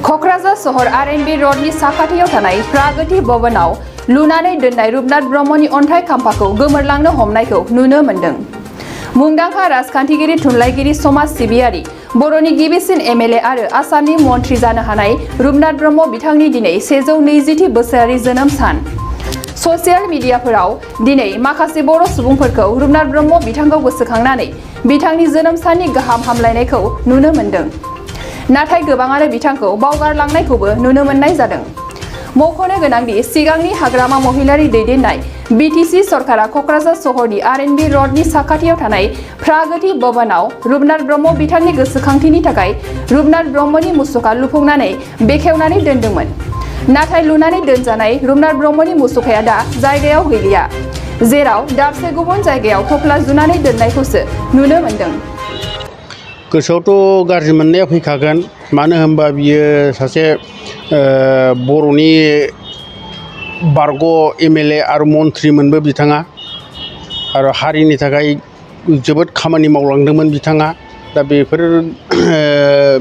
क'क्राझार सहर आरएनबी र'डनि साखाथियाव थानाय प्रागति भवनाव लुनानै दोननाय रुपनाथ ब्रह्मनि अन्थाइ खाम्फाखौ गोमोरलांनो हमनायखौ नुनो मोन्दों। मुंदांखा राजखान्थिगिरि थुनलाइगिरि समाज सिबियारि बर'नि गिबिसिन एमएलए आरो आसामनि मन्थ्रि जानो हानाय रुपनाथ ब्रह्म बिथांनि दिनै 120थि बोसोरारि जोनोम सान। ससियेल मिडियाफोराव दिनै माखासे बर' सुबुंफोरखौ रुपनाथ ब्रह्म बिथांखौ गोसोखांनानै बिथांनि जोनोम साननि गाहाम हामलायनायखौ नुनो मोन्दों। नाथाय गोबाङानो बिथांखौ बावगारलांनायखौबो नुनो मोननाय जादों। मख'नो गोनांदि सिगांनि हाग्रामा महिलारि दैदेननाय बिटिसि सरकारा क'क्राझार सहरनि आरएनबी र'डनि साखाथियाव थानाय प्रागति भवनाव रुपनाथ ब्रह्म बिथांनि गोसोखांथिनि थाखाय रुपनाथ ब्रह्मनि मुसुखा लुफुंनानै बेखेवनानै दोनदोंमोन। नाथाय लुनानै दोनजानाय रुपनाथ ब्रह्मनि मुसुखाया दा जायगायाव गैलिया, जेराव दाबसे गुबुन जायगायाव थफ्ला जुनानै दोननायखौसो नुनो मोन्दों। गोसोआवथ' गाज्रि मोननाया फैखागोन, मानो होनबा बियो सासे बर'नि बारग' एमएलए आरो मन्थ्रिमोनबो बिथाङा, आरो हारिनि थाखाय जोबोद खामानि मावलांदोंमोन बिथाङा। दा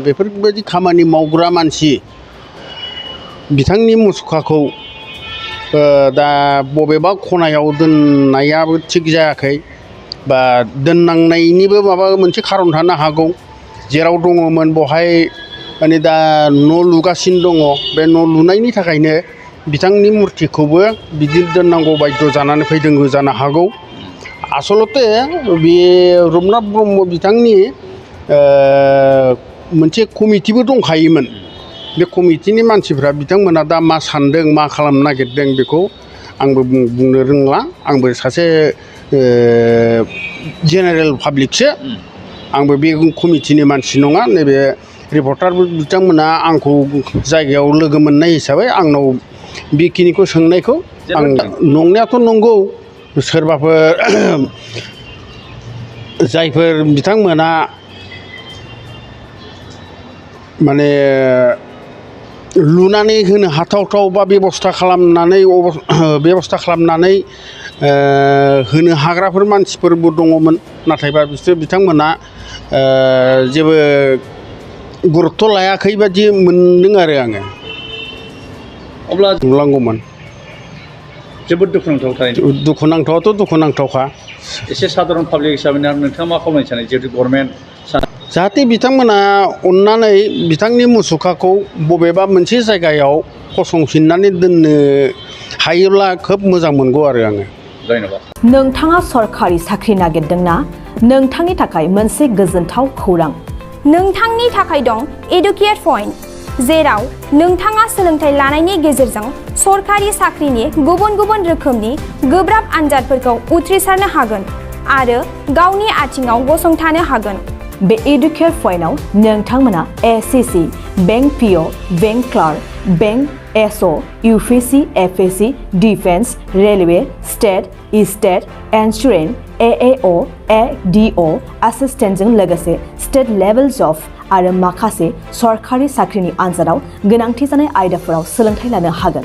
बेफोरबायदि खामानि मावग्रा मानसि बिथांनि मुसुखाखौ दा बबेबा खनायाव दोननायाबो थिग जायाखै, बा दोननांनायनिबो माबा मोनसे खारन थानो हागौ। जेराव दङमोन बहाय माने दा न' लुगासिनो दङ, बे न' लुनायनि थाखायनो बिथांनि मुर्तिखौबो बिदि दोननांगौ बायद' जानानै फैदों जानो हागौ। आसलते बे रुपनाथ ब्रह्म बिथांनि मोनसे कमिटिबो दंखायोमोन। बे कमिटिनि मानसिफ्रा बिथांमोना दा मा सान्दों, मा खालामनो नागिरदों बेखौ आंबो बुंनो रोंला। आंबो सासे जेनेरेल पाब्लिकसो, आंबो बे कमिटिनि मानसि नङा। नैबे रिपर्टार बिथांमोना आंखौ जायगायाव लोगो मोननाय हिसाबै आंनाव बेखिनिखौ सोंनायखौ आं नंनायाथ' नंगौ। सोरबाफोर जायफोर बिथांमोना माने लुनानै होनो हाथावथाव बा बेबस्था खालामनानै होनो हाग्राफोर मानसिफोरबो दङमोन, नाथायबा बिथांमोना जेबो गुरुत्थ' लायाखै बादि मोनदों आरो आङो। अब्ला नुलांगौमोन। जोबोद दुखुनांथाव थारैनो। दुखुनांथावाथ' दुखुनांथावखा। एसे साधारन पाब्लिक हिसाबै नोंथाङा मा खालामनो सानो, जिहेतु गभर्नमेन्ट जाहाथे बिथांमोना अननानै बिथांनि मुसुखाखौ बबेबा मोनसे जायगायाव फसंफिननानै दोननो हायोब्ला खोब मोजां मोनगौ आरो आङो। धन्यबाद। नोंथाङा सरखारि साख्रि नागिरदोंना? नोंथांनि थाखाय मोनसे गोजोनथाव खौरां। नोंथांनि थाखाय दं एडुकेट पइन्ट, जेराव नोंथाङा सोलोंथाइ लानायनि गेजेरजों सरखारि साख्रिनि गुबुन गुबुन रोखोमनि गोब्राब आनजादफोरखौ उथ्रिसारनो हागोन आरो गावनि आथिङाव गसंथानो हागोन। बे एडुकेट पइन्टआव नोंथांमोना SSC, bank PO, bank clerk, bank SO, UPSC, एफएससि, डिफेन्स, रेलवे, स्टेट इन्सुरेन्स, एएअ, एडिअ एसिस्टेन्टजों लोगोसे स्टेट लेभेल जब आरो माखासे सरखारि साख्रिनि आनजादाव गोनांथि जानाय आयदाफोराव सोलोंथाइ लानो हागोन।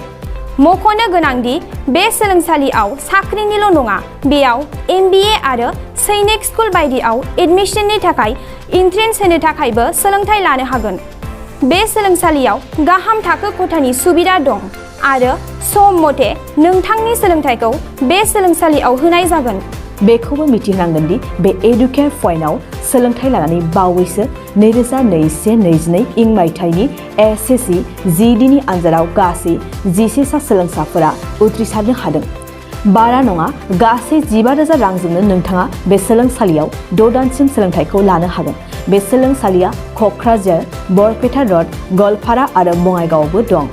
मख'नो गोनांदि बे सोलोंसालियाव साख्रिनिल' नङा, बेयाव एमबिए आरो सैनिक स्कुल बायदियाव एडमिसननि थाखाय एन्ट्रेन्स होनो थाखायबो सोलोंथाइ लानो हागोन। बे सोलोंसालियाव गाहाम थाखो खथानि सुबिदा दं आरो सम मथे नोंथांनि सोलोंथाइखौ बे सोलोंसालियाव होनाय जागोन। बेखौबो मिथिनांगोन दि बे एडुकेट पइन्टआव सोलोंथाइ लानानै बावैसो 2021-22 इं मायथाइनि एसएससि जिडिनि आनजादाव गासै 11 सा सोलोंसाफोरा उथ्रिसारनो हादों। बारा नङा, गासै 15,000 रांजोंनो नोंथाङा बे सोलोंसालियाव 6 दानसिम सोलोंथाइखौ लानो हागोन। बे सोलोंसालिया क'क्राझार, बरपेटा र'ड, गलपारा आरो बङाइगावआवबो दं।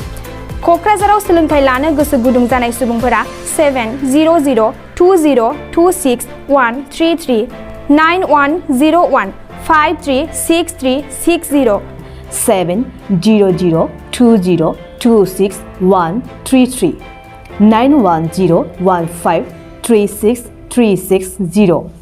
क'क्राझाराव सोलोंथाइ लानो गोसो गुदुं जानाय सुबुंफोरा 70020261133 9101536360 70020261133 9101536360